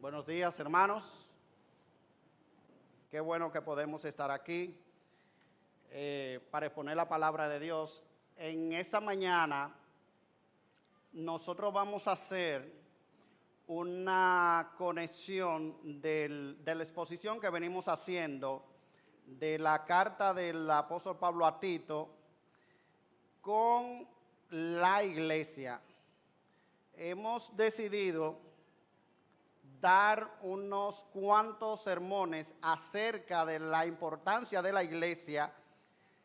Buenos días, hermanos. Qué bueno que podemos estar aquí para exponer la palabra de Dios. En esta mañana nosotros vamos a hacer una conexión de la exposición que venimos haciendo de la carta del apóstol Pablo a Tito con la iglesia. Hemos decidido dar unos cuantos sermones acerca de la importancia de la iglesia,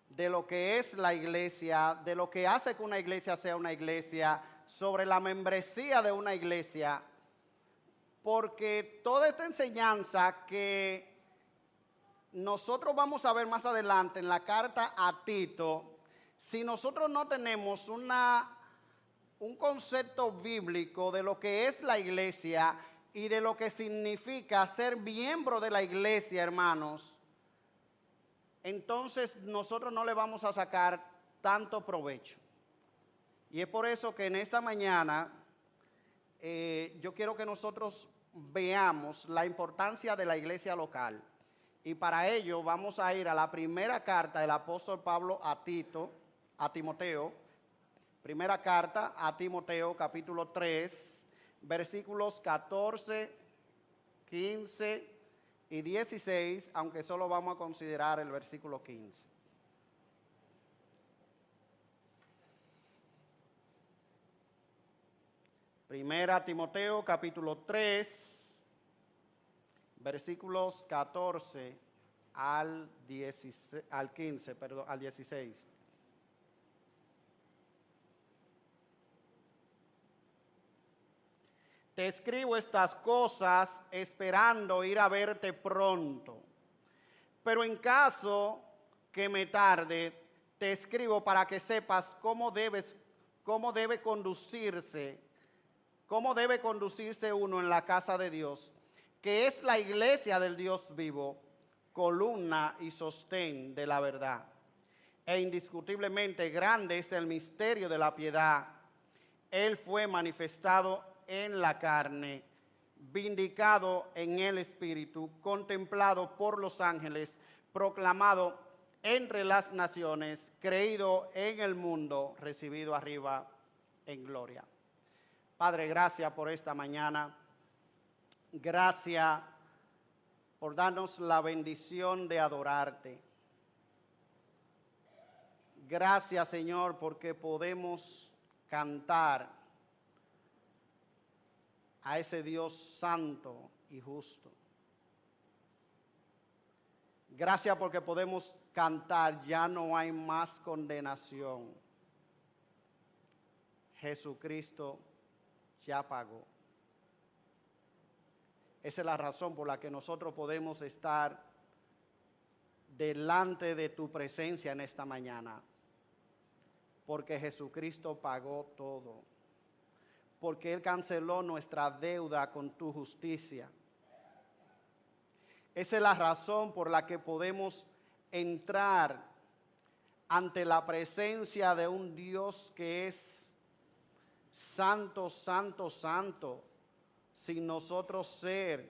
de lo que es la iglesia, de lo que hace que una iglesia sea una iglesia, sobre la membresía de una iglesia, porque toda esta enseñanza que nosotros vamos a ver más adelante en la carta a Tito, si nosotros no tenemos un concepto bíblico de lo que es la iglesia y de lo que significa ser miembro de la iglesia, hermanos, entonces nosotros no le vamos a sacar tanto provecho. Y es por eso que en esta mañana yo quiero que nosotros veamos la importancia de la iglesia local. Y para ello vamos a ir a la primera carta del apóstol Pablo a Timoteo. Primera carta a Timoteo, capítulo 3, versículos 14, 15 y 16, aunque solo vamos a considerar el versículo 15. Primera Timoteo, capítulo 3, versículos 14 al 16. Te escribo estas cosas esperando ir a verte pronto. Pero en caso que me tarde, te escribo para que sepas cómo debe conducirse uno en la casa de Dios, que es la iglesia del Dios vivo, columna y sostén de la verdad. E indiscutiblemente grande es el misterio de la piedad. Él fue manifestado en la carne, vindicado en el Espíritu, contemplado por los ángeles, proclamado entre las naciones, creído en el mundo, recibido arriba en gloria. Padre, gracias por esta mañana. Gracias por darnos la bendición de adorarte. Gracias, Señor, porque podemos cantar a ese Dios santo y justo. Gracias porque podemos cantar, ya no hay más condenación. Jesucristo ya pagó. Esa es la razón por la que nosotros podemos estar delante de tu presencia en esta mañana. Porque Jesucristo pagó todo. Porque Él canceló nuestra deuda con tu justicia. Esa es la razón por la que podemos entrar ante la presencia de un Dios que es santo, santo, santo, sin nosotros ser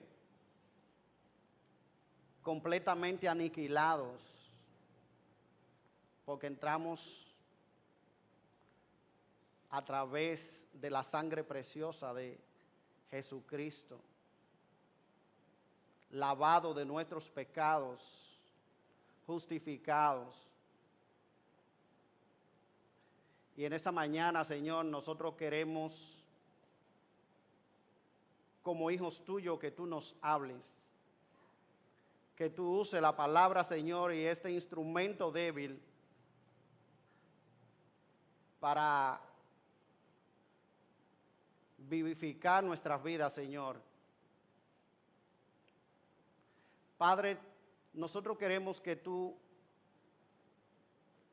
completamente aniquilados, porque entramos a través de la sangre preciosa de Jesucristo, lavado de nuestros pecados, justificados. Y en esta mañana, Señor, nosotros queremos, como hijos tuyos, que tú nos hables, que tú uses la palabra, Señor, y este instrumento débil para vivificar nuestras vidas, Señor. Padre, nosotros queremos que tú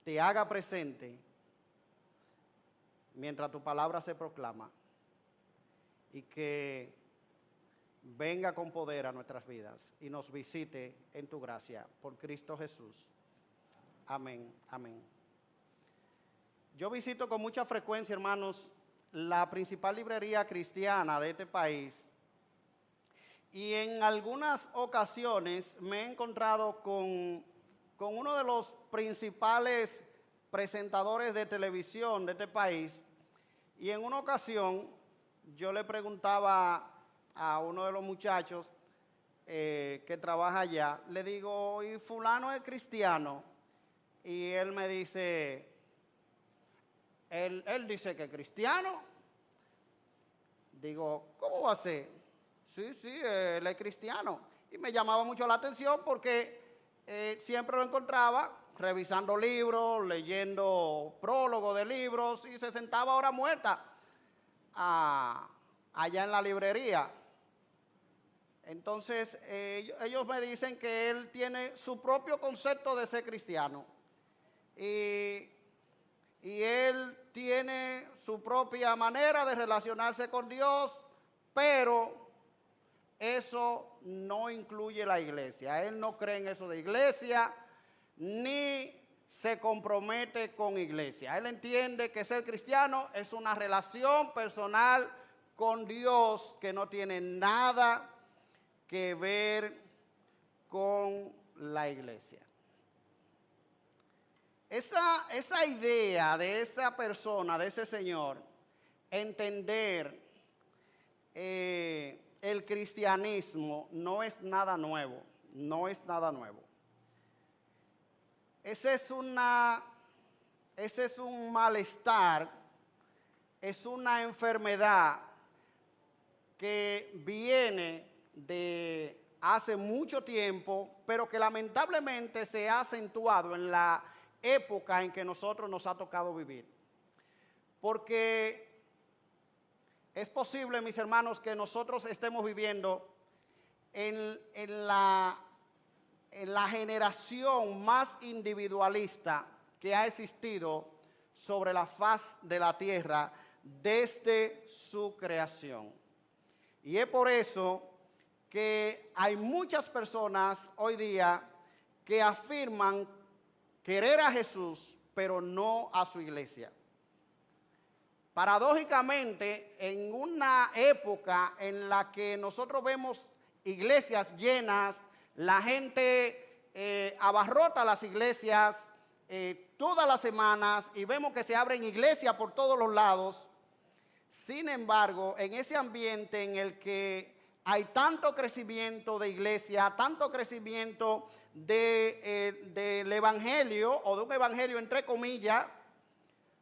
te hagas presente mientras tu palabra se proclama y que venga con poder a nuestras vidas y nos visite en tu gracia por Cristo Jesús. Amén, amén. Yo visito con mucha frecuencia, hermanos, la principal librería cristiana de este país Y en algunas ocasiones me he encontrado con uno de los principales presentadores de televisión de este país. Y en una ocasión yo le preguntaba a uno de los muchachos que trabaja allá, le digo, ¿y fulano es cristiano? Y él me dice, él dice que es cristiano. Digo, ¿cómo va a ser? Sí, él es cristiano. Y me llamaba mucho la atención porque siempre lo encontraba revisando libros, leyendo prólogos de libros y se sentaba a hora muerta allá en la librería. Entonces, ellos me dicen que él tiene su propio concepto de ser cristiano. Y él tiene su propia manera de relacionarse con Dios, pero eso no incluye la iglesia. Él no cree en eso de iglesia, ni se compromete con iglesia. Él entiende que ser cristiano es una relación personal con Dios que no tiene nada que ver con la iglesia. Esa idea de esa persona, de ese señor, entender el cristianismo no es nada nuevo, no es nada nuevo. Ese es un malestar, es una enfermedad que viene de hace mucho tiempo, pero que lamentablemente se ha acentuado en la época en que nosotros nos ha tocado vivir. Porque es posible, mis hermanos, que nosotros estemos viviendo en la generación más individualista que ha existido sobre la faz de la tierra desde su creación. Y es por eso que hay muchas personas hoy día que afirman querer a Jesús, pero no a su iglesia. Paradójicamente, en una época en la que nosotros vemos iglesias llenas, la gente abarrota las iglesias todas las semanas y vemos que se abren iglesias por todos los lados. Sin embargo, en ese ambiente en el que hay tanto crecimiento de iglesia, tanto crecimiento del evangelio o de un evangelio entre comillas,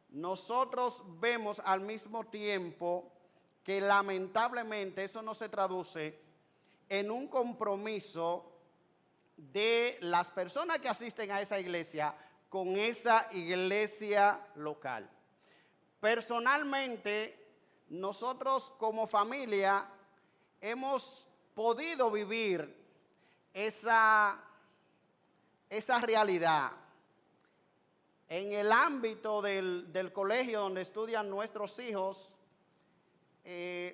nosotros vemos al mismo tiempo que lamentablemente eso no se traduce en un compromiso de las personas que asisten a esa iglesia con esa iglesia local. Personalmente, nosotros como familia hemos podido vivir esa realidad. En el ámbito del colegio donde estudian nuestros hijos,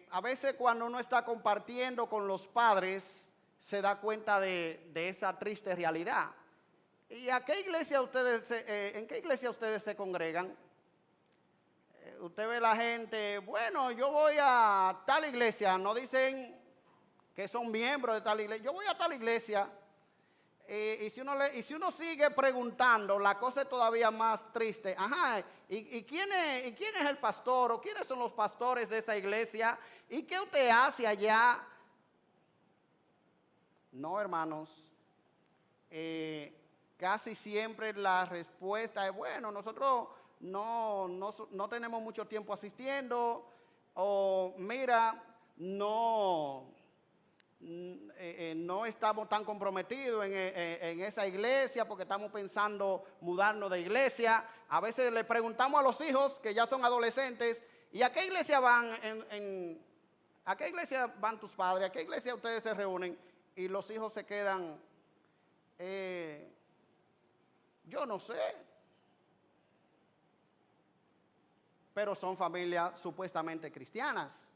a veces cuando uno está compartiendo con los padres, se da cuenta de esa triste realidad. ¿Y en qué iglesia ustedes se congregan? Usted ve la gente, bueno, yo voy a tal iglesia, no dicen que son miembros de tal iglesia, yo voy a tal iglesia. Y si uno sigue preguntando, la cosa es todavía más triste. Ajá, ¿y quién es el pastor o quiénes son los pastores de esa iglesia? ¿Y qué usted hace allá? No, hermanos, casi siempre la respuesta es, bueno, nosotros no tenemos mucho tiempo asistiendo, o mira, no estamos tan comprometidos en esa iglesia porque estamos pensando mudarnos de iglesia. A veces le preguntamos a los hijos que ya son adolescentes, ¿y a qué iglesia van? ¿A qué iglesia van tus padres? ¿A qué iglesia ustedes se reúnen? Y los hijos se quedan, yo no sé. Pero son familias supuestamente cristianas.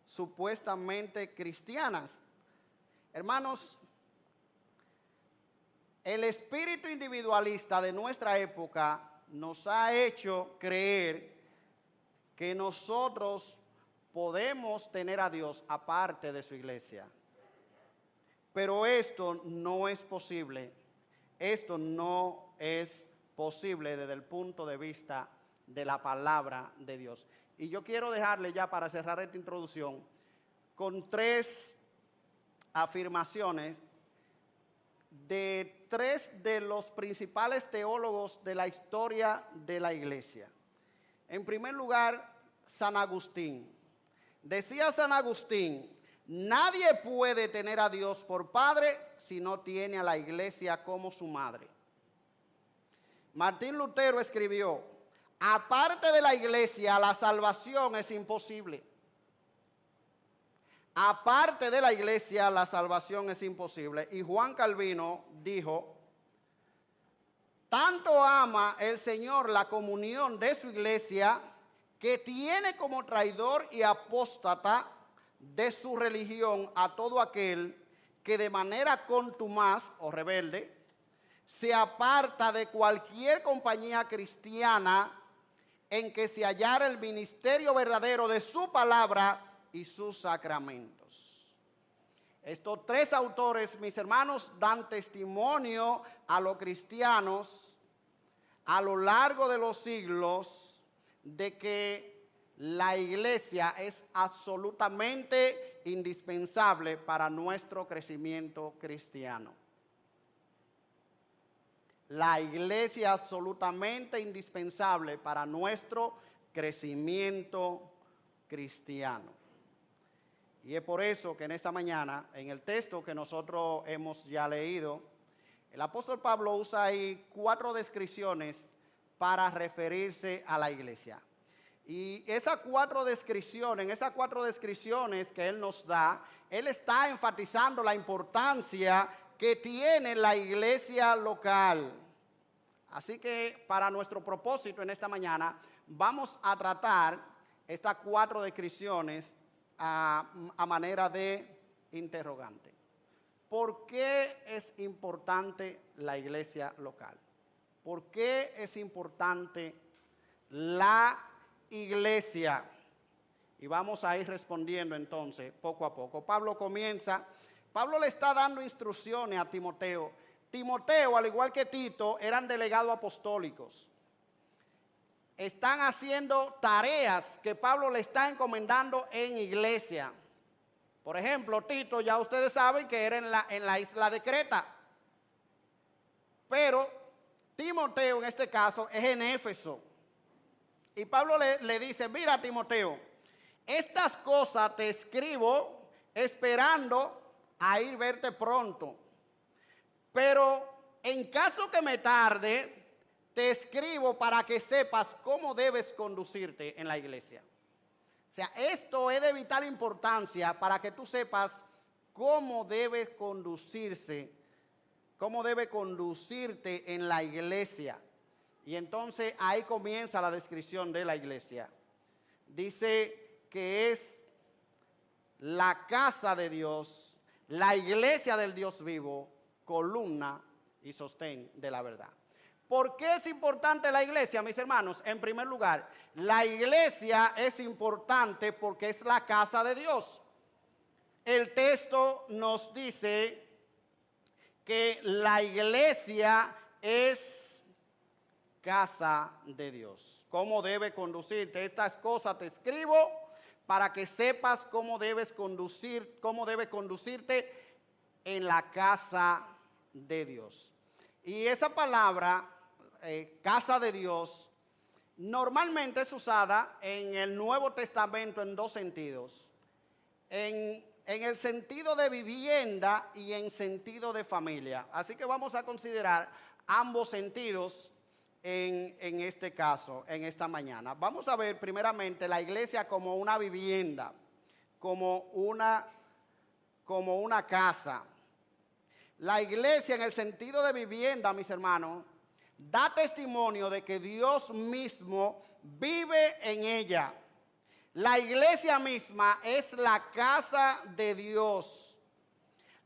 Supuestamente cristianas. Hermanos, el espíritu individualista de nuestra época nos ha hecho creer que nosotros podemos tener a Dios aparte de su iglesia. Pero esto no es posible. Esto no es posible desde el punto de vista de la palabra de Dios. Y yo quiero dejarle ya para cerrar esta introducción con 3 afirmaciones de 3 de los principales teólogos de la historia de la iglesia. En primer lugar, San Agustín. Decía San Agustín: nadie puede tener a Dios por padre si no tiene a la iglesia como su madre. Martín Lutero escribió: aparte de la iglesia, la salvación es imposible. Aparte de la iglesia, la salvación es imposible. Y Juan Calvino dijo: tanto ama el Señor la comunión de su iglesia, que tiene como traidor y apóstata de su religión a todo aquel que de manera contumaz o rebelde se aparta de cualquier compañía cristiana en que se hallara el ministerio verdadero de su palabra y sus sacramentos. Estos 3 autores, mis hermanos, dan testimonio a los cristianos a lo largo de los siglos de que la iglesia es absolutamente indispensable para nuestro crecimiento cristiano. La iglesia es absolutamente indispensable para nuestro crecimiento cristiano. Y es por eso que en esta mañana, en el texto que nosotros hemos ya leído, el apóstol Pablo usa ahí 4 descripciones para referirse a la iglesia. Y esas 4 descripciones que él nos da, él está enfatizando la importancia que tiene la iglesia local. Así que para nuestro propósito en esta mañana, vamos a tratar estas 4 descripciones a manera de interrogante. ¿Por qué es importante la iglesia local? ¿Por qué es importante la iglesia? Y vamos a ir respondiendo entonces poco a poco. Pablo le está dando instrucciones a Timoteo. Timoteo, al igual que Tito, eran delegados apostólicos. Están haciendo tareas que Pablo le está encomendando en iglesia. Por ejemplo, Tito, ya ustedes saben que era en la isla de Creta. Pero Timoteo, en este caso, es en Éfeso. Y Pablo le dice: mira, Timoteo, estas cosas te escribo esperando a ir verte pronto. Pero en caso que me tarde, te escribo para que sepas cómo debes conducirte en la iglesia. O sea, esto es de vital importancia para que tú sepas cómo debes conducirte en la iglesia. Y entonces ahí comienza la descripción de la iglesia. Dice que es la casa de Dios, la iglesia del Dios vivo, columna y sostén de la verdad. ¿Por qué es importante la iglesia, mis hermanos? En primer lugar, la iglesia es importante porque es la casa de Dios. El texto nos dice que la iglesia es casa de Dios. ¿Cómo debe conducirte? Estas cosas te escribo para que sepas cómo debe conducirte en la casa de Dios. Y esa palabra, casa de Dios, normalmente es usada en el Nuevo Testamento en 2 sentidos. En el sentido de vivienda y en sentido de familia. Así que vamos a considerar ambos sentidos en este caso, en esta mañana. Vamos a ver primeramente la iglesia como una vivienda, como una casa. La iglesia en el sentido de vivienda, mis hermanos, da testimonio de que Dios mismo vive en ella. La iglesia misma es la casa de Dios.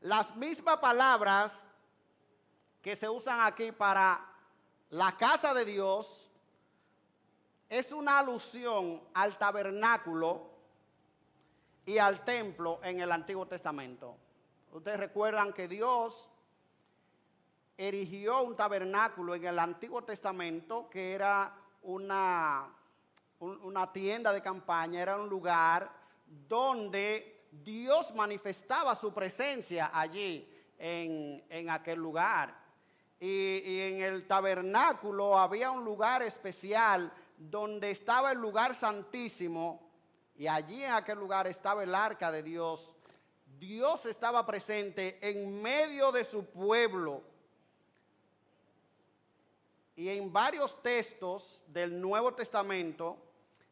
Las mismas palabras que se usan aquí para la casa de Dios es una alusión al tabernáculo y al templo en el Antiguo Testamento. Ustedes recuerdan que Dios erigió un tabernáculo en el Antiguo Testamento que era una tienda de campaña, era un lugar donde Dios manifestaba su presencia allí en aquel lugar. Y en el tabernáculo había un lugar especial donde estaba el lugar santísimo, y allí en aquel lugar estaba el arca de Dios. Dios estaba presente en medio de su pueblo. Y en varios textos del Nuevo Testamento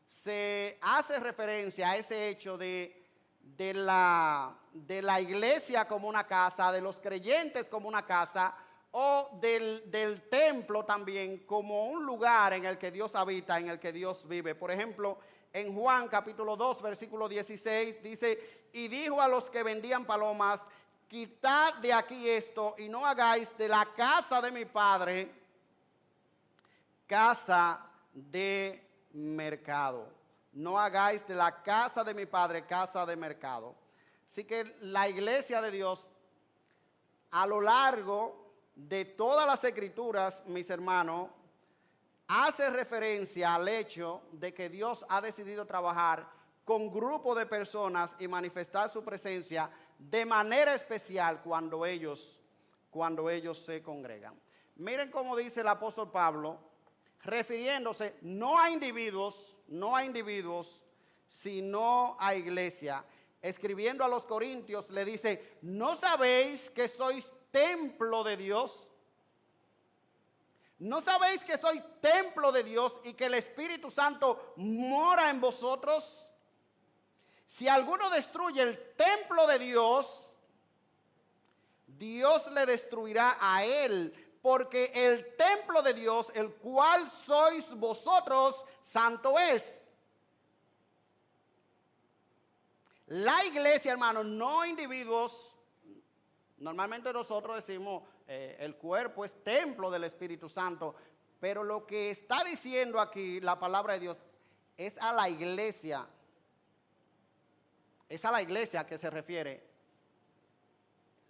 se hace referencia a ese hecho de la iglesia como una casa, de los creyentes como una casa, o del templo también como un lugar en el que Dios habita, en el que Dios vive. Por ejemplo, en Juan capítulo 2, versículo 16, dice: y dijo a los que vendían palomas, quitad de aquí esto y no hagáis de la casa de mi padre casa de mercado. No hagáis de la casa de mi padre casa de mercado. Así que la iglesia de Dios, a lo largo de todas las escrituras, mis hermanos, hace referencia al hecho de que Dios ha decidido trabajar con grupos de personas y manifestar su presencia de manera especial cuando ellos se congregan. Miren cómo dice el apóstol Pablo, refiriéndose no a individuos, sino a iglesia. Escribiendo a los Corintios le dice: ¿no sabéis que sois templo de Dios? ¿No sabéis que sois templo de Dios y que el Espíritu Santo mora en vosotros? Si alguno destruye el templo de Dios, Dios le destruirá a él, porque el templo de Dios, el cual sois vosotros, santo es. La iglesia, hermanos, no individuos. Normalmente nosotros decimos el cuerpo es templo del Espíritu Santo, pero lo que está diciendo aquí la palabra de Dios es a la iglesia. Es a la iglesia que se refiere.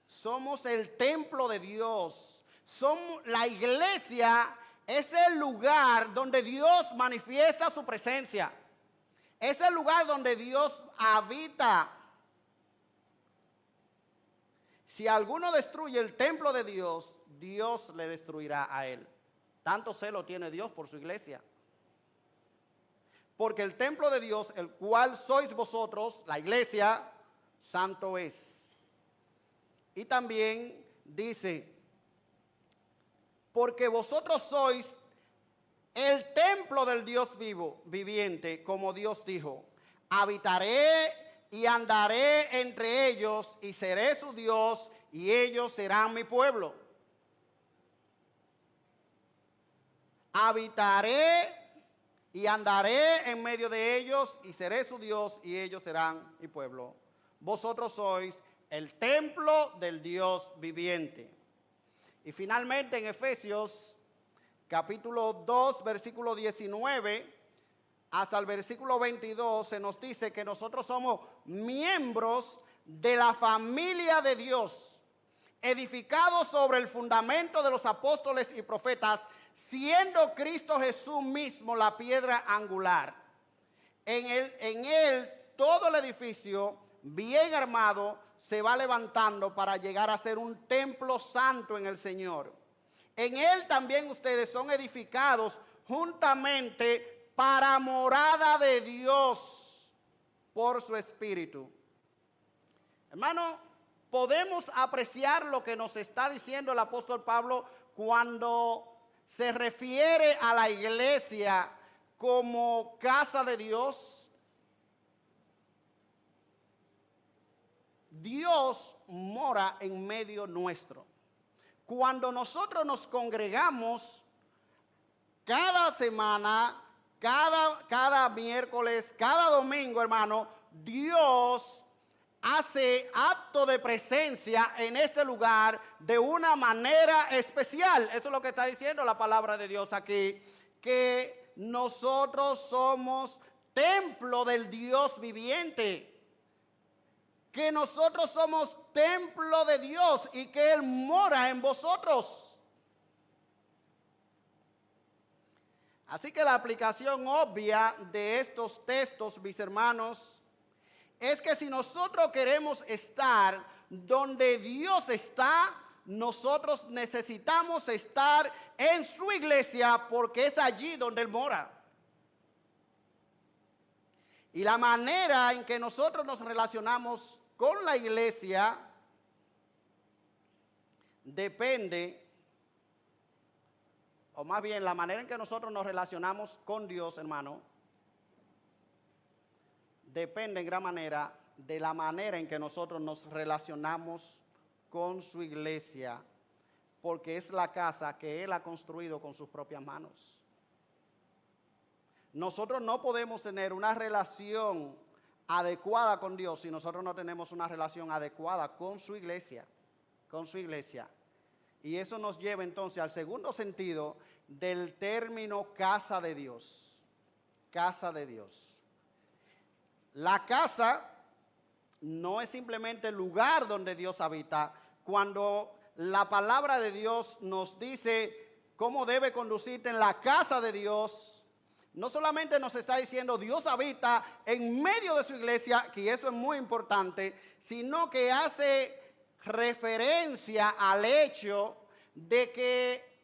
Somos el templo de Dios. La iglesia es el lugar donde Dios manifiesta su presencia. Es el lugar donde Dios habita. Si alguno destruye el templo de Dios, Dios le destruirá a él. Tanto celo tiene Dios por su iglesia. Porque el templo de Dios, el cual sois vosotros, la iglesia, santo es. Y también dice: porque vosotros sois el templo del Dios vivo, viviente, como Dios dijo: habitaré y andaré entre ellos y seré su Dios y ellos serán mi pueblo. Habitaré y andaré en medio de ellos y seré su Dios y ellos serán mi pueblo. Vosotros sois el templo del Dios viviente. Y finalmente en Efesios capítulo 2, versículo 19 hasta el versículo 22 se nos dice que nosotros somos miembros de la familia de Dios, edificados sobre el fundamento de los apóstoles y profetas, siendo Cristo Jesús mismo la piedra angular. En él todo el edificio bien armado se va levantando para llegar a ser un templo santo en el Señor. En él también ustedes son edificados juntamente para morada de Dios por su Espíritu. Hermano, podemos apreciar lo que nos está diciendo el apóstol Pablo cuando se refiere a la iglesia como casa de Dios. Dios mora en medio nuestro. Cuando nosotros nos congregamos cada semana, cada miércoles, cada domingo, hermano, Dios hace acto de presencia en este lugar de una manera especial. Eso es lo que está diciendo la palabra de Dios aquí, que nosotros somos templo del Dios viviente, que nosotros somos templo de Dios y que Él mora en vosotros. Así que la aplicación obvia de estos textos, mis hermanos, es que si nosotros queremos estar donde Dios está, nosotros necesitamos estar en su iglesia porque es allí donde Él mora. Y la manera en que nosotros nos relacionamos con la iglesia depende, o más bien la manera en que nosotros nos relacionamos con Dios, hermano, depende en gran manera de la manera en que nosotros nos relacionamos con su iglesia, porque es la casa que Él ha construido con sus propias manos. Nosotros no podemos tener una relación adecuada con Dios si nosotros no tenemos una relación adecuada con su iglesia, Y eso nos lleva entonces al segundo sentido del término casa de Dios. Casa de Dios. La casa no es simplemente el lugar donde Dios habita. Cuando la palabra de Dios nos dice cómo debe conducirte en la casa de Dios, no solamente nos está diciendo Dios habita en medio de su iglesia, que eso es muy importante, sino que hace referencia al hecho de que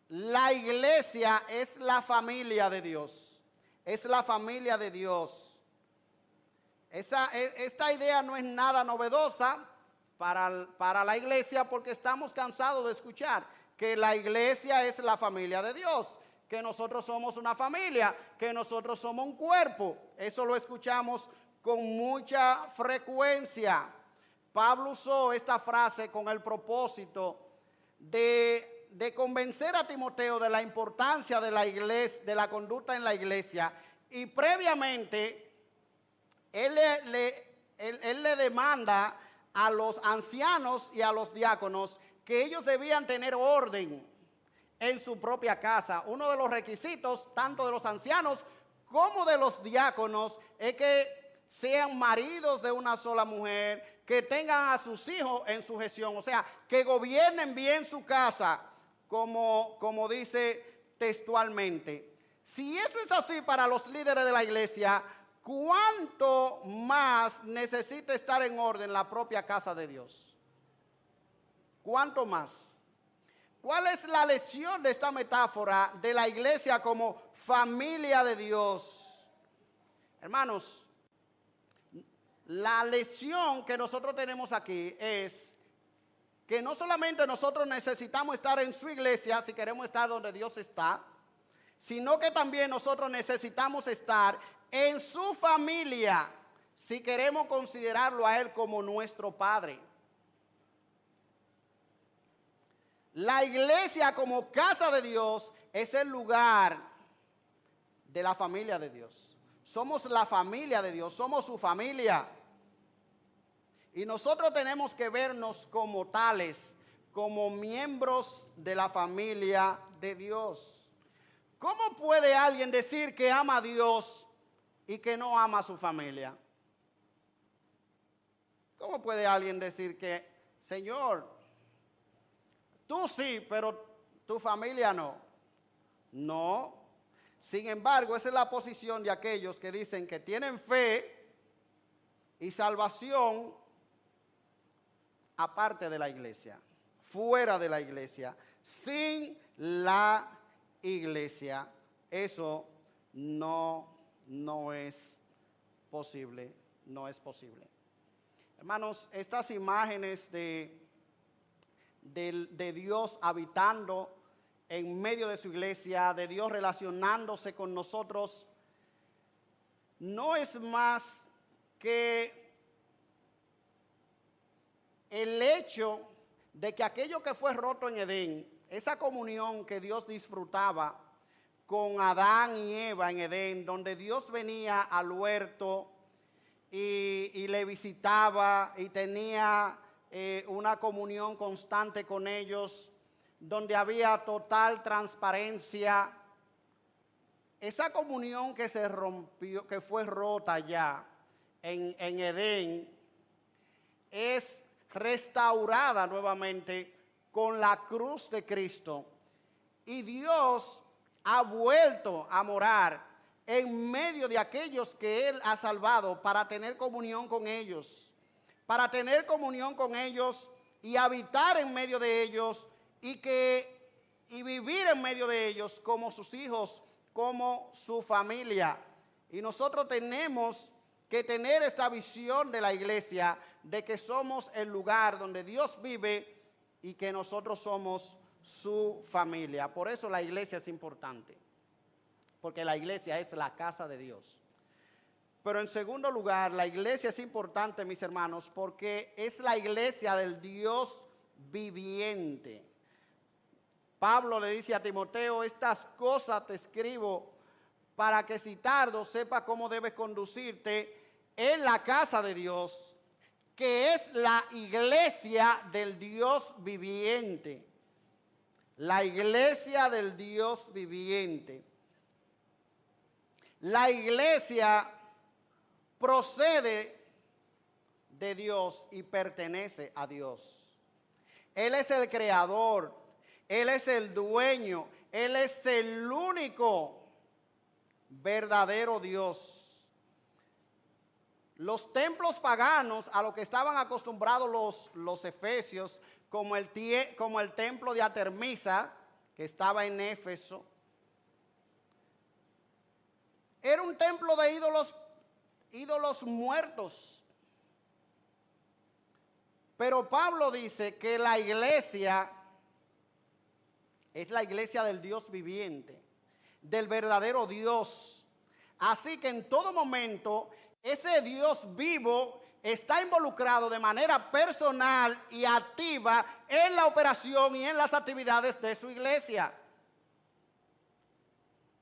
la iglesia es la familia de Dios. Es la familia de Dios. Esta idea no es nada novedosa para la iglesia porque estamos cansados de escuchar que la iglesia es la familia de Dios, que nosotros somos una familia, que nosotros somos un cuerpo. Eso lo escuchamos con mucha frecuencia. Pablo usó esta frase con el propósito de convencer a Timoteo de la importancia de la iglesia, de la conducta en la iglesia, y previamente él le demanda a los ancianos y a los diáconos que ellos debían tener orden en su propia casa. Uno de los requisitos, tanto de los ancianos como de los diáconos, es que sean maridos de una sola mujer, que tengan a sus hijos en sujeción, o sea, que gobiernen bien su casa, como dice textualmente. Si eso es así para los líderes de la iglesia, ¿cuánto más necesita estar en orden la propia casa de Dios? ¿Cuánto más? ¿Cuál es la lección de esta metáfora de la iglesia como familia de Dios? Hermanos, la lección que nosotros tenemos aquí es que no solamente nosotros necesitamos estar en su iglesia si queremos estar donde Dios está, sino que también nosotros necesitamos estar en su familia si queremos considerarlo a Él como nuestro Padre. La iglesia como casa de Dios es el lugar de la familia de Dios. Somos la familia de Dios, somos su familia. Y nosotros tenemos que vernos como tales, como miembros de la familia de Dios. ¿Cómo puede alguien decir que ama a Dios y que no ama a su familia? ¿Cómo puede alguien decir que, Señor, tú sí, pero tu familia no? No. Sin embargo, esa es la posición de aquellos que dicen que tienen fe y salvación aparte de la iglesia, fuera de la iglesia, sin la iglesia. Eso no es posible, no es posible. Hermanos, estas imágenes de Dios habitando en medio de su iglesia, de Dios relacionándose con nosotros, no es más que el hecho de que aquello que fue roto en Edén, esa comunión que Dios disfrutaba con Adán y Eva en Edén, donde Dios venía al huerto y le visitaba y tenía una comunión constante con ellos, donde había total transparencia. Esa comunión que se rompió, que fue rota ya en Edén, es restaurada nuevamente con la cruz de Cristo. Y Dios ha vuelto a morar en medio de aquellos que Él ha salvado para tener comunión con ellos. Para tener comunión con ellos y habitar en medio de ellos y vivir en medio de ellos como sus hijos, como su familia. Y nosotros tenemos que tener esta visión de la iglesia, de que somos el lugar donde Dios vive y que nosotros somos su familia. Por eso la iglesia es importante, porque la iglesia es la casa de Dios. Pero en segundo lugar, la iglesia es importante, mis hermanos, porque es la iglesia del Dios viviente. Pablo le dice a Timoteo: estas cosas te escribo para que si tardo sepa cómo debes conducirte en la casa de Dios, que es la iglesia del Dios viviente. La iglesia del Dios viviente. La iglesia procede de Dios y pertenece a Dios. Él es el creador, Él es el dueño, Él es el único verdadero Dios. Los templos paganos a los que estaban acostumbrados los efesios, como el templo de Artemisa, que estaba en Éfeso, era un templo de ídolos muertos. Pero Pablo dice que la iglesia es la iglesia del Dios viviente, del verdadero Dios. Así que en todo momento ese Dios vivo está involucrado de manera personal y activa en la operación y en las actividades de su iglesia.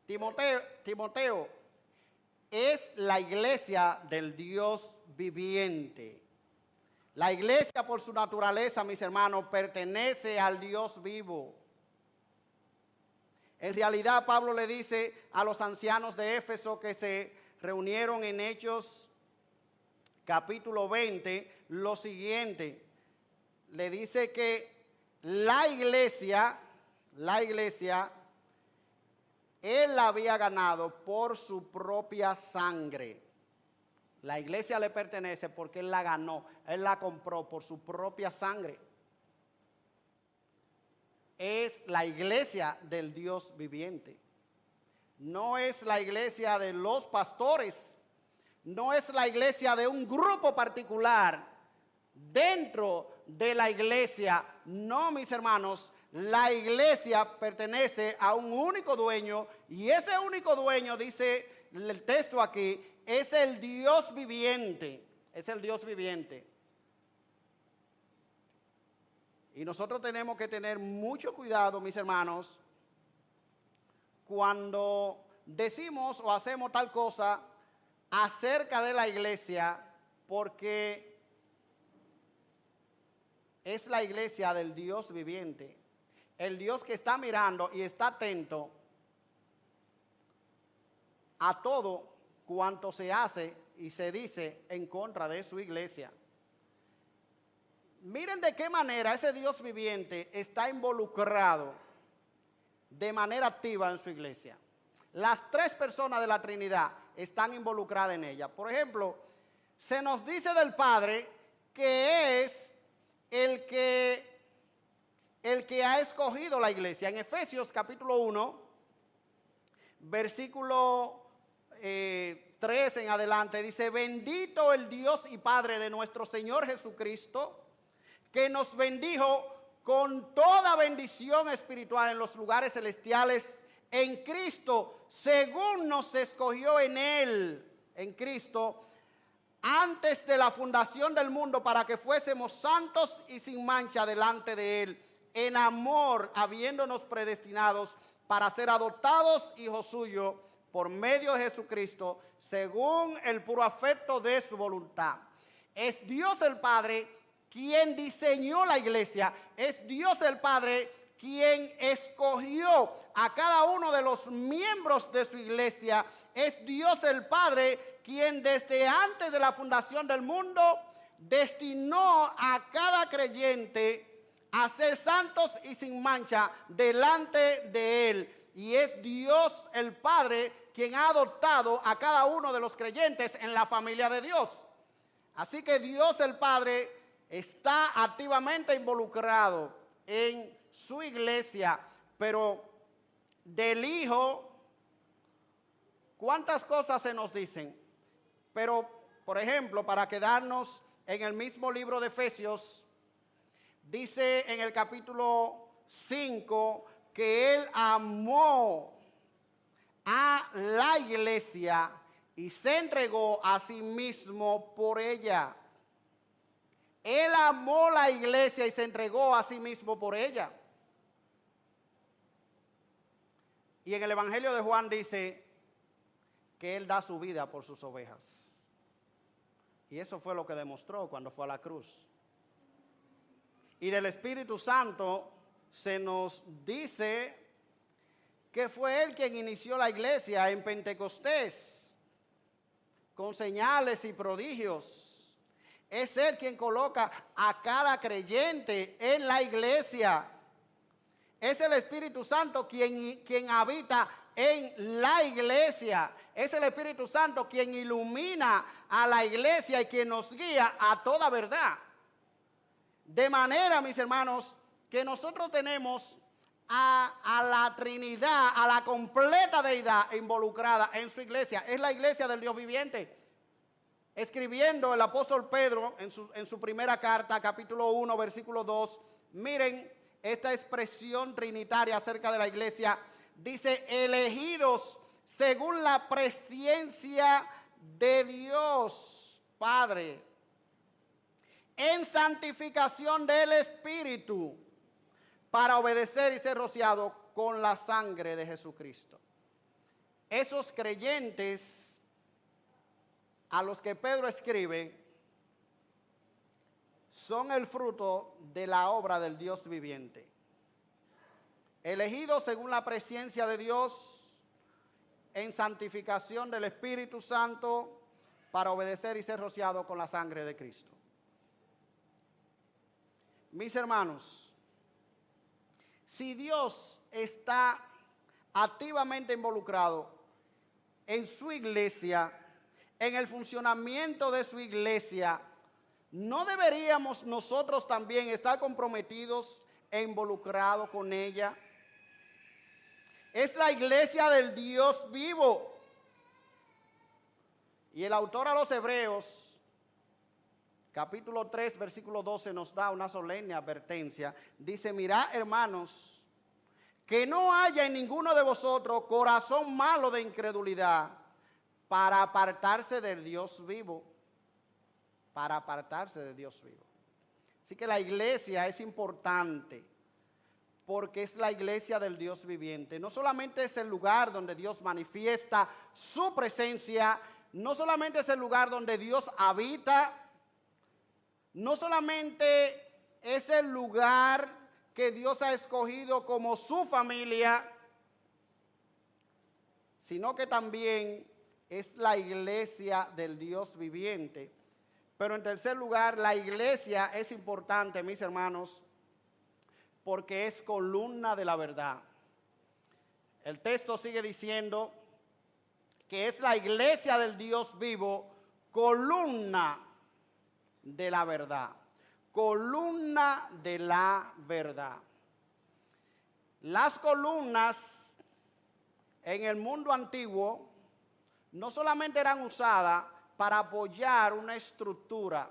Timoteo es la iglesia del Dios viviente. La iglesia, por su naturaleza, mis hermanos, pertenece al Dios vivo. En realidad, Pablo le dice a los ancianos de Éfeso que se reunieron en Hechos capítulo 20 lo siguiente. Le dice que la iglesia, Él la había ganado por su propia sangre. La iglesia le pertenece porque Él la ganó, Él la compró por su propia sangre. Es la iglesia del Dios viviente. No es la iglesia de los pastores, no es la iglesia de un grupo particular dentro de la iglesia. No, mis hermanos, la iglesia pertenece a un único dueño y ese único dueño, dice el texto aquí, es el Dios viviente, es el Dios viviente. Y nosotros tenemos que tener mucho cuidado, mis hermanos, cuando decimos o hacemos tal cosa acerca de la iglesia, porque es la iglesia del Dios viviente, el Dios que está mirando y está atento a todo cuanto se hace y se dice en contra de su iglesia. Miren de qué manera ese Dios viviente está involucrado de manera activa en su iglesia. Las tres personas de la Trinidad están involucradas en ella. Por ejemplo, se nos dice del Padre que es el que ha escogido la iglesia. En Efesios capítulo 1, versículo 3 en adelante, dice: bendito el Dios y Padre de nuestro Señor Jesucristo, que nos bendijo con toda bendición espiritual en los lugares celestiales en Cristo, según nos escogió en Él, en Cristo, antes de la fundación del mundo, para que fuésemos santos y sin mancha delante de Él, en amor, habiéndonos predestinados para ser adoptados hijos suyos por medio de Jesucristo, según el puro afecto de su voluntad. Es Dios el Padre quien diseñó la iglesia, es Dios el Padre quien escogió a cada uno de los miembros de su iglesia, es Dios el Padre quien desde antes de la fundación del mundo destinó a cada creyente a ser santos y sin mancha delante de Él. Y es Dios el Padre quien ha adoptado a cada uno de los creyentes en la familia de Dios. Así que Dios el Padre está activamente involucrado en su iglesia, pero del Hijo, ¿cuántas cosas se nos dicen? Pero, por ejemplo, para quedarnos en el mismo libro de Efesios, dice en el capítulo 5 que Él amó a la iglesia y se entregó a sí mismo por ella. Él amó la iglesia y se entregó a sí mismo por ella. Y en el Evangelio de Juan dice que Él da su vida por sus ovejas. Y eso fue lo que demostró cuando fue a la cruz. Y del Espíritu Santo se nos dice que fue Él quien inició la iglesia en Pentecostés, con señales y prodigios. Es Él quien coloca a cada creyente en la iglesia. Es el Espíritu Santo quien habita en la iglesia. Es el Espíritu Santo quien ilumina a la iglesia y quien nos guía a toda verdad. De manera, mis hermanos, que nosotros tenemos a la Trinidad, a la completa deidad involucrada en su iglesia. Es la iglesia del Dios viviente. Escribiendo el apóstol Pedro en su primera carta, capítulo 1, versículo 2, miren esta expresión trinitaria acerca de la iglesia. Dice, elegidos según la presciencia de Dios Padre, en santificación del Espíritu, para obedecer y ser rociado con la sangre de Jesucristo. Esos creyentes a los que Pedro escribe son el fruto de la obra del Dios viviente. Elegidos según la presciencia de Dios, en santificación del Espíritu Santo, para obedecer y ser rociado con la sangre de Cristo. Mis hermanos, si Dios está activamente involucrado en su iglesia, en el funcionamiento de su iglesia, ¿no deberíamos nosotros también estar comprometidos e involucrados con ella? Es la iglesia del Dios vivo. Y el autor a los Hebreos, capítulo 3, versículo 12, nos da una solemne advertencia. Dice, mirad, hermanos, que no haya en ninguno de vosotros corazón malo de incredulidad para apartarse del Dios vivo. Para apartarse de Dios vivo. Así que la iglesia es importante porque es la iglesia del Dios viviente. No solamente es el lugar donde Dios manifiesta su presencia, no solamente es el lugar donde Dios habita, no solamente es el lugar que Dios ha escogido como su familia, sino que también es la iglesia del Dios viviente. Pero en tercer lugar, la iglesia es importante, mis hermanos, porque es columna de la verdad. El texto sigue diciendo que es la iglesia del Dios vivo, columna de la verdad. Columna de la verdad. Las columnas en el mundo antiguo no solamente eran usadas para apoyar una estructura,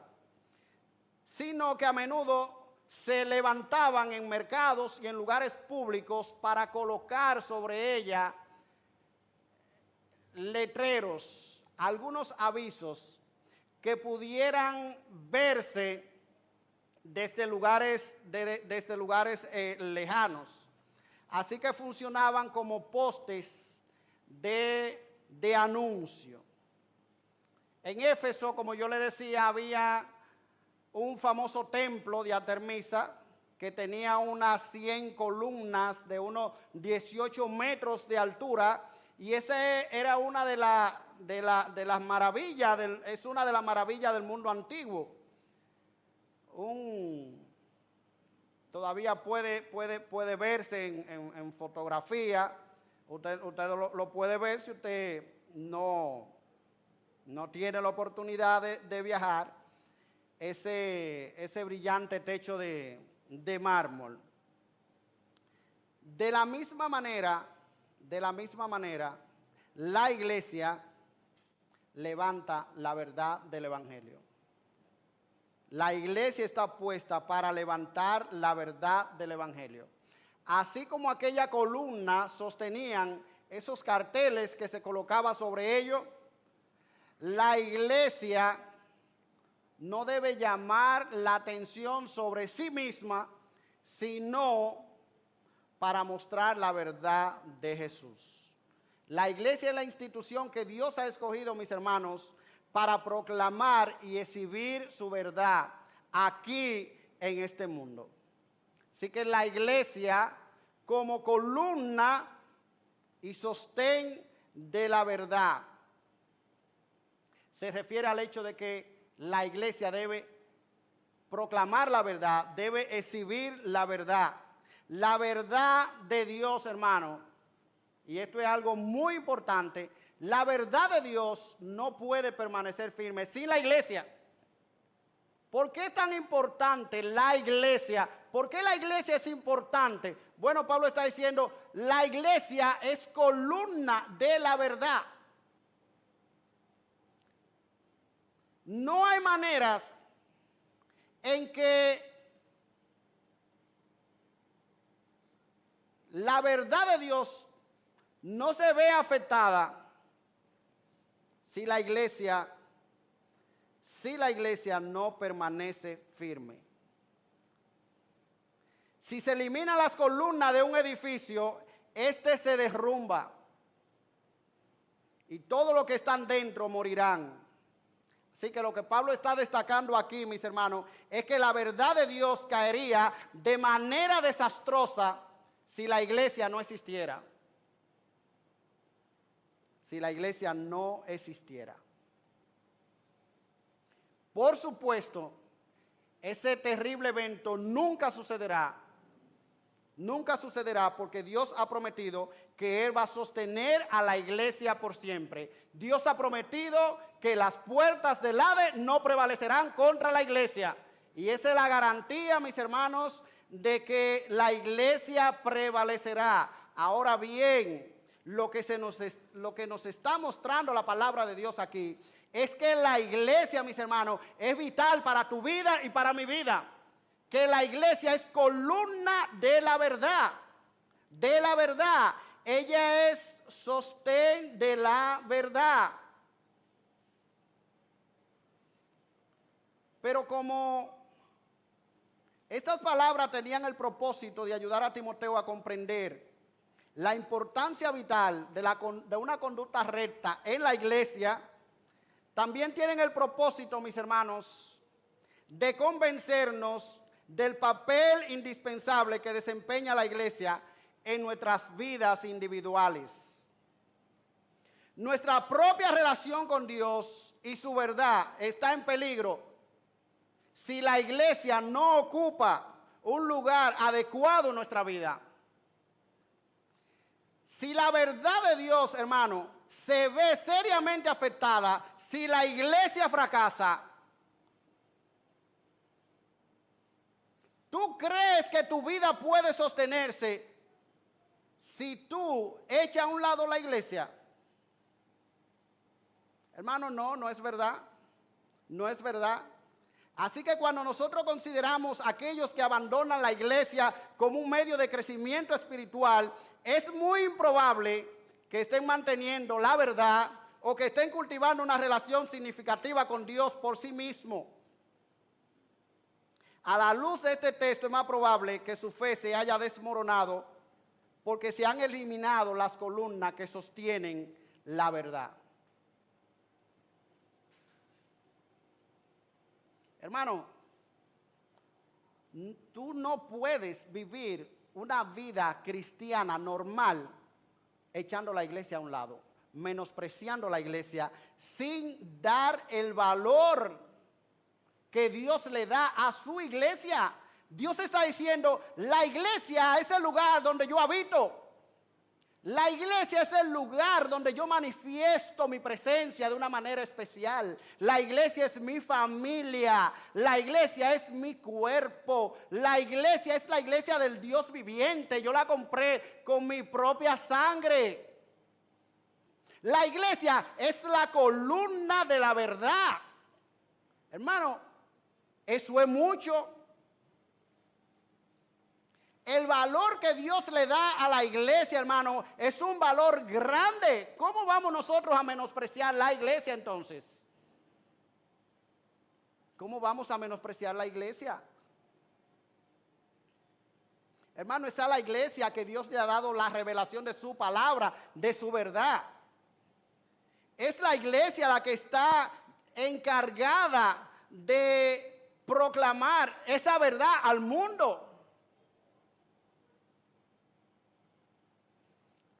sino que a menudo se levantaban en mercados y en lugares públicos para colocar sobre ella letreros, algunos avisos que pudieran verse desde lugares lejanos. Así que funcionaban como postes de anuncio. En Éfeso, como yo le decía, había un famoso templo de Artemisa que tenía unas 100 columnas de unos 18 metros de altura, y esa era una de las maravillas, es una de las maravillas del mundo antiguo. todavía puede verse en fotografía. Usted lo puede ver si usted no tiene la oportunidad de viajar. Ese brillante techo de mármol. De la misma manera, la iglesia levanta la verdad del evangelio. La iglesia está puesta para levantar la verdad del evangelio. Así como aquella columna sostenían esos carteles que se colocaba sobre ellos, la iglesia no debe llamar la atención sobre sí misma, sino para mostrar la verdad de Jesús. La iglesia es la institución que Dios ha escogido, mis hermanos, para proclamar y exhibir su verdad aquí en este mundo. Así que la iglesia, como columna y sostén de la verdad, se refiere al hecho de que la iglesia debe proclamar la verdad, debe exhibir la verdad. La verdad de Dios, hermano, y esto es algo muy importante, la verdad de Dios no puede permanecer firme sin la iglesia. ¿Por qué es tan importante la iglesia? ¿Por qué la iglesia es importante? Bueno, Pablo está diciendo, la iglesia es columna de la verdad. No hay maneras en que la verdad de Dios no se ve afectada si la iglesia no permanece firme. Si se eliminan las columnas de un edificio, este se derrumba y todo lo que están dentro morirán. Así que lo que Pablo está destacando aquí, mis hermanos, es que la verdad de Dios caería de manera desastrosa si la iglesia no existiera. Si la iglesia no existiera. Por supuesto, ese terrible evento nunca sucederá. Nunca sucederá porque Dios ha prometido que Él va a sostener a la iglesia por siempre. Dios ha prometido que las puertas del Hades no prevalecerán contra la iglesia. Y esa es la garantía, mis hermanos, de que la iglesia prevalecerá. Ahora bien, lo que nos está mostrando la palabra de Dios aquí es que la iglesia, mis hermanos, es vital para tu vida y para mi vida. Que la iglesia es columna de la verdad. De la verdad. Ella es sostén de la verdad. Pero como estas palabras tenían el propósito de ayudar a Timoteo a comprender la importancia vital de una conducta recta en la iglesia, también tienen el propósito, mis hermanos, de convencernos del papel indispensable que desempeña la iglesia en nuestras vidas individuales. Nuestra propia relación con Dios y su verdad está en peligro si la iglesia no ocupa un lugar adecuado en nuestra vida. Si la verdad de Dios, hermano, se ve seriamente afectada, si la iglesia fracasa, ¿tú crees que tu vida puede sostenerse si tú echas a un lado la iglesia? Hermano, no es verdad. No es verdad. Así que cuando nosotros consideramos a aquellos que abandonan la iglesia como un medio de crecimiento espiritual, es muy improbable que estén manteniendo la verdad o que estén cultivando una relación significativa con Dios por sí mismo. A la luz de este texto es más probable que su fe se haya desmoronado porque se han eliminado las columnas que sostienen la verdad. Hermano, tú no puedes vivir una vida cristiana normal echando la iglesia a un lado, menospreciando la iglesia, sin dar el valor que Dios le da a su iglesia. Dios está diciendo, la iglesia es el lugar donde yo habito. La iglesia es el lugar donde yo manifiesto mi presencia de una manera especial. La iglesia es mi familia. La iglesia es mi cuerpo. La iglesia es la iglesia del Dios viviente. Yo la compré con mi propia sangre. La iglesia es la columna de la verdad. Hermano, eso es mucho. El valor que Dios le da a la iglesia, hermano, es un valor grande. ¿Cómo vamos nosotros a menospreciar la iglesia entonces? ¿Cómo vamos a menospreciar la iglesia? Hermano, es a la iglesia que Dios le ha dado la revelación de su palabra, de su verdad. Es la iglesia la que está encargada de proclamar esa verdad al mundo.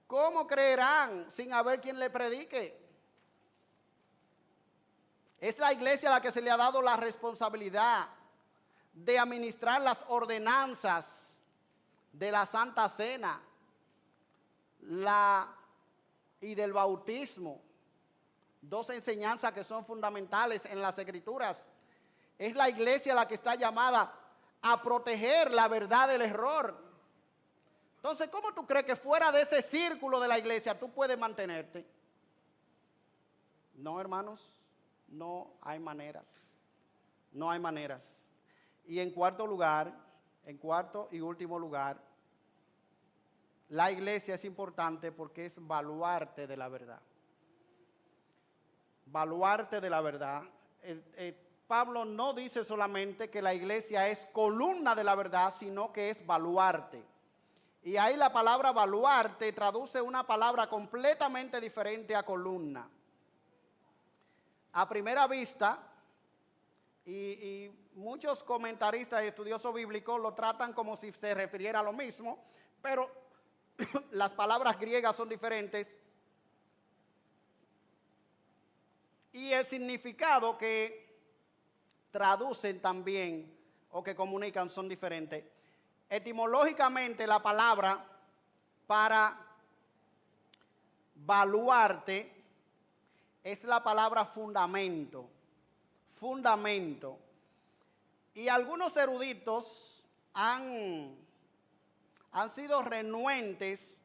¿Cómo creerán sin haber quien le predique? Es la iglesia a la que se le ha dado la responsabilidad de administrar las ordenanzas de la Santa Cena y del bautismo. Dos enseñanzas que son fundamentales en las Escrituras. Es la iglesia la que está llamada a proteger la verdad del error. Entonces, ¿cómo tú crees que fuera de ese círculo de la iglesia tú puedes mantenerte? No, hermanos, no hay maneras. No hay maneras. Y en cuarto y último lugar, la iglesia es importante porque es baluarte de la verdad. Baluarte de la verdad. Pablo no dice solamente que la iglesia es columna de la verdad, sino que es baluarte. Y ahí la palabra baluarte traduce una palabra completamente diferente a columna. A primera vista, y muchos comentaristas y estudiosos bíblicos lo tratan como si se refiriera a lo mismo, pero las palabras griegas son diferentes. Y el significado que traducen también o que comunican son diferentes. Etimológicamente la palabra para baluarte es la palabra fundamento. Fundamento. Y algunos eruditos han sido renuentes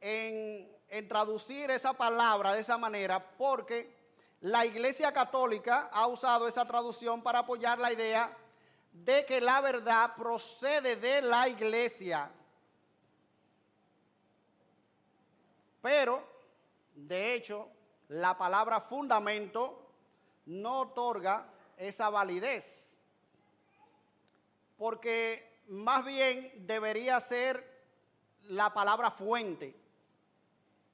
en traducir esa palabra de esa manera porque la Iglesia Católica ha usado esa traducción para apoyar la idea de que la verdad procede de la iglesia. Pero, de hecho, la palabra fundamento no otorga esa validez. Porque más bien debería ser la palabra fuente.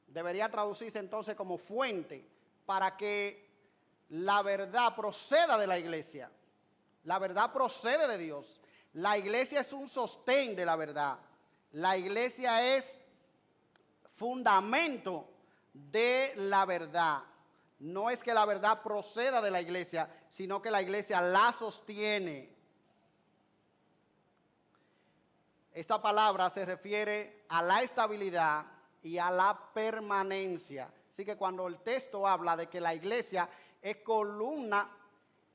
Debería traducirse entonces como fuente para que la verdad proceda de la iglesia. La verdad procede de Dios. La iglesia es un sostén de la verdad. La iglesia es fundamento de la verdad. No es que la verdad proceda de la iglesia, sino que la iglesia la sostiene. Esta palabra se refiere a la estabilidad y a la permanencia. Así que cuando el texto habla de que la iglesia es columna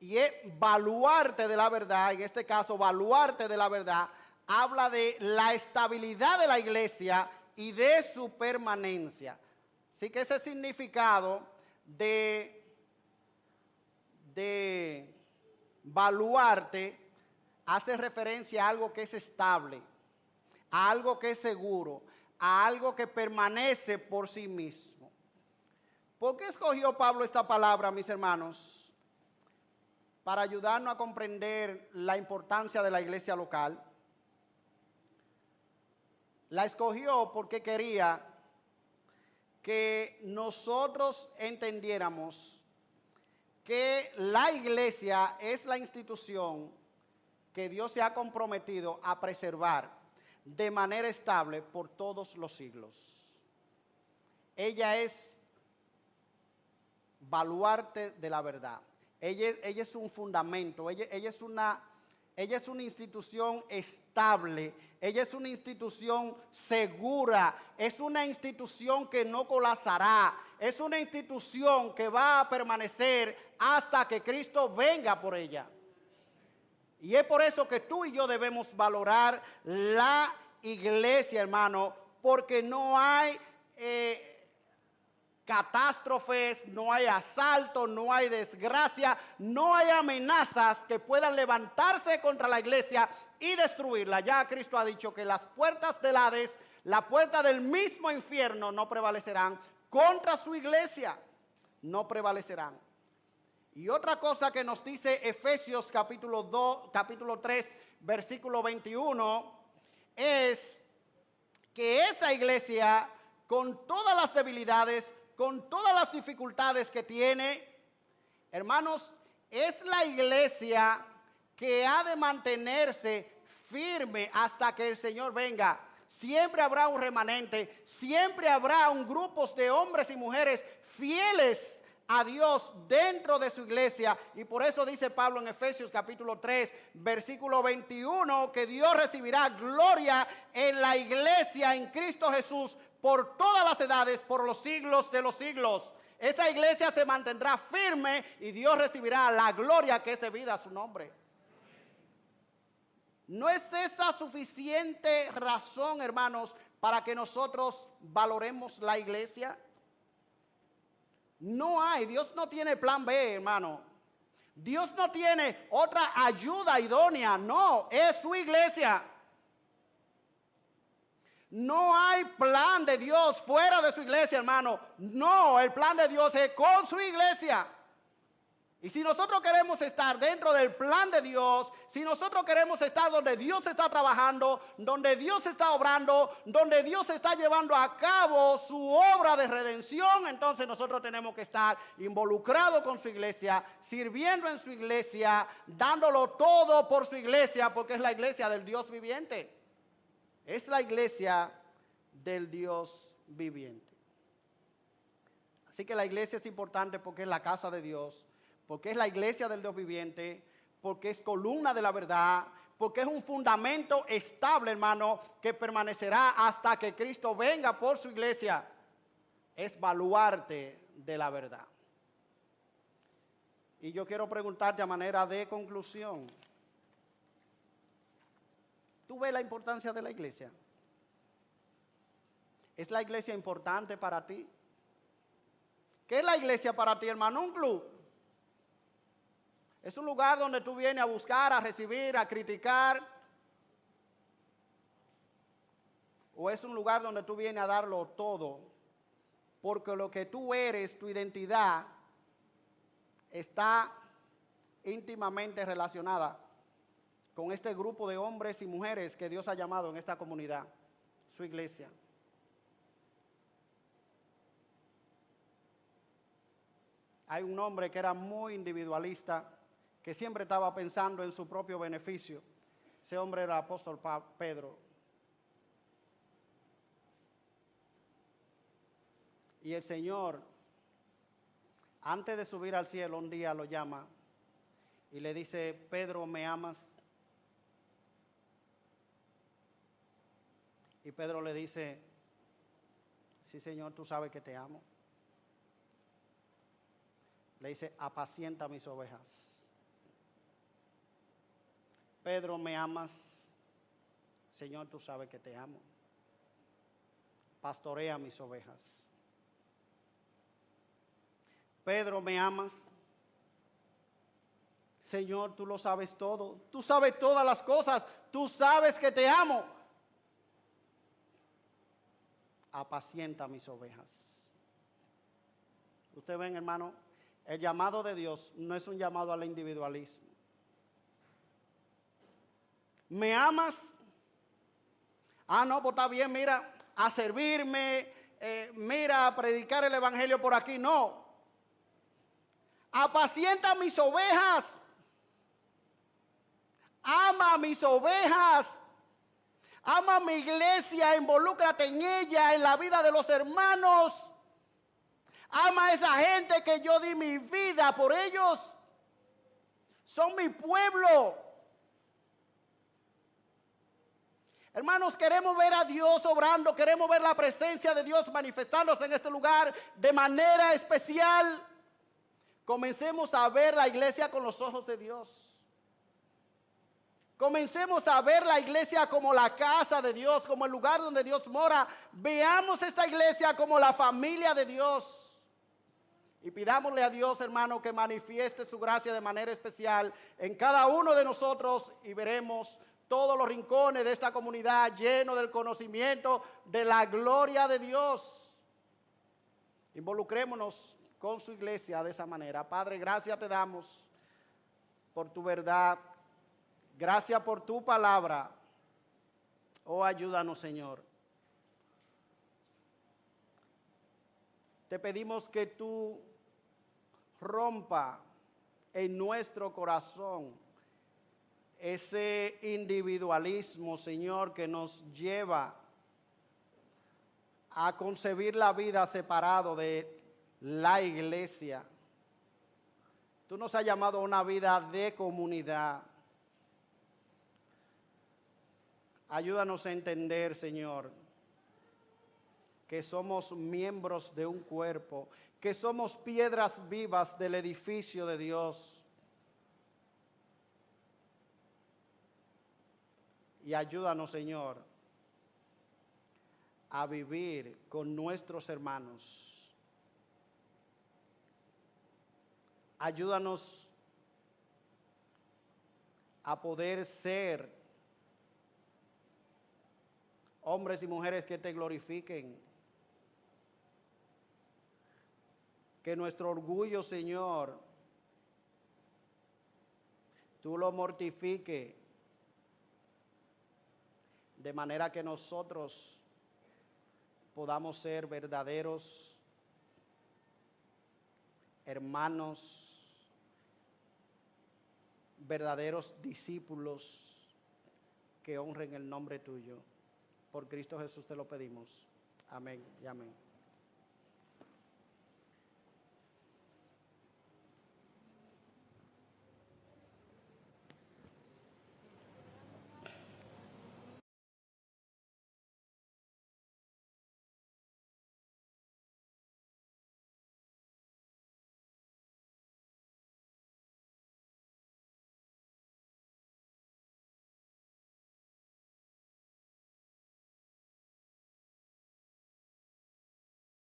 y es baluarte de la verdad, en este caso baluarte de la verdad, habla de la estabilidad de la iglesia y de su permanencia. Así que ese significado de baluarte hace referencia a algo que es estable, a algo que es seguro, a algo que permanece por sí mismo. ¿Por qué escogió Pablo esta palabra, mis hermanos? Para ayudarnos a comprender la importancia de la iglesia local. La escogió porque quería que nosotros entendiéramos que la iglesia es la institución que Dios se ha comprometido a preservar de manera estable por todos los siglos. Ella es baluarte de la verdad. ella es un fundamento, ella es una institución estable, ella es una institución segura, es una institución que no colapsará, es una institución que va a permanecer hasta que Cristo venga por ella. Y es por eso que tú y yo debemos valorar la iglesia, hermano, porque no hay catástrofes, no hay asalto, no hay desgracia, no hay amenazas que puedan levantarse contra la iglesia y destruirla. Ya Cristo ha dicho que las puertas del Hades, la puerta del mismo infierno no prevalecerán contra su iglesia, no prevalecerán. Y otra cosa que nos dice Efesios capítulo 3, versículo 21, es que esa iglesia, con todas las debilidades, con todas las dificultades que tiene, hermanos, es la iglesia que ha de mantenerse firme hasta que el Señor venga. Siempre habrá un remanente, siempre habrá un grupo de hombres y mujeres fieles a Dios dentro de su iglesia. Y por eso dice Pablo en Efesios capítulo 3, versículo 21, que Dios recibirá gloria en la iglesia en Cristo Jesús por todas las edades, por los siglos de los siglos. Esa iglesia se mantendrá firme y Dios recibirá la gloria que es debida a su nombre. ¿No es esa suficiente razón, hermanos, para que nosotros valoremos la iglesia? No hay, Dios no tiene plan B, hermano. Dios no tiene otra ayuda idónea, no, es su iglesia. No hay plan de Dios fuera de su iglesia, hermano. No, el plan de Dios es con su iglesia. Y si nosotros queremos estar dentro del plan de Dios, si nosotros queremos estar donde Dios está trabajando, donde Dios está obrando, donde Dios está llevando a cabo su obra de redención, entonces nosotros tenemos que estar involucrados con su iglesia, sirviendo en su iglesia, dándolo todo por su iglesia, porque es la iglesia del Dios viviente. Es la iglesia del Dios viviente. Así que la iglesia es importante porque es la casa de Dios, porque es la iglesia del Dios viviente, porque es columna de la verdad, porque es un fundamento estable, hermano, que permanecerá hasta que Cristo venga por su iglesia. Es baluarte de la verdad. Y yo quiero preguntarte a manera de conclusión, ¿tú ves la importancia de la iglesia? ¿Es la iglesia importante para ti? ¿Qué es la iglesia para ti, hermano? Un club. Es un lugar donde tú vienes a buscar, a recibir, a criticar. ¿O es un lugar donde tú vienes a darlo todo? Porque lo que tú eres, tu identidad, está íntimamente relacionada con este grupo de hombres y mujeres que Dios ha llamado en esta comunidad, su iglesia. Hay un hombre que era muy individualista, que siempre estaba pensando en su propio beneficio. Ese hombre era el apóstol Pedro. Y el Señor, antes de subir al cielo, un día lo llama y le dice: Pedro, ¿me amas? Y Pedro le dice: sí, Señor, tú sabes que te amo. Le dice: apacienta mis ovejas. Pedro, ¿me amas? Señor, tú sabes que te amo. Pastorea mis ovejas. Pedro, ¿me amas? Señor, tú lo sabes todo. Tú sabes todas las cosas. Tú sabes que te amo. Apacienta mis ovejas. Ustedes ven, hermano, el llamado de Dios no es un llamado al individualismo. ¿Me amas? Ah, no, pues está bien, mira, a servirme, mira, a predicar el evangelio por aquí. No. Apacienta mis ovejas. Ama a mis ovejas. Ama a mi iglesia, involúcrate en ella, en la vida de los hermanos. Ama a esa gente que yo di mi vida por ellos. son mi pueblo. Hermanos, queremos ver a Dios obrando, queremos ver la presencia de Dios manifestándose en este lugar de manera especial. Comencemos a ver la iglesia con los ojos de Dios. Comencemos a ver la iglesia como la casa de Dios, como el lugar donde Dios mora. Veamos esta iglesia como la familia de Dios. Y pidámosle a Dios, hermano, que manifieste su gracia de manera especial en cada uno de nosotros y veremos todos los rincones de esta comunidad llenos del conocimiento de la gloria de Dios. Involucrémonos con su iglesia de esa manera. Padre, gracias te damos por tu verdad. Gracias por tu palabra. Oh, ayúdanos, Señor. Te pedimos que tú rompa en nuestro corazón ese individualismo, Señor, que nos lleva a concebir la vida separado de la iglesia. Tú nos has llamado a una vida de comunidad. Ayúdanos a entender, Señor, que somos miembros de un cuerpo, que somos piedras vivas del edificio de Dios. Y ayúdanos, Señor, a vivir con nuestros hermanos. Ayúdanos a poder ser hombres y mujeres que te glorifiquen. Que nuestro orgullo, Señor, tú lo mortifiques, de manera que nosotros podamos ser verdaderos hermanos, verdaderos discípulos que honren el nombre tuyo. Por Cristo Jesús te lo pedimos. Amén y amén.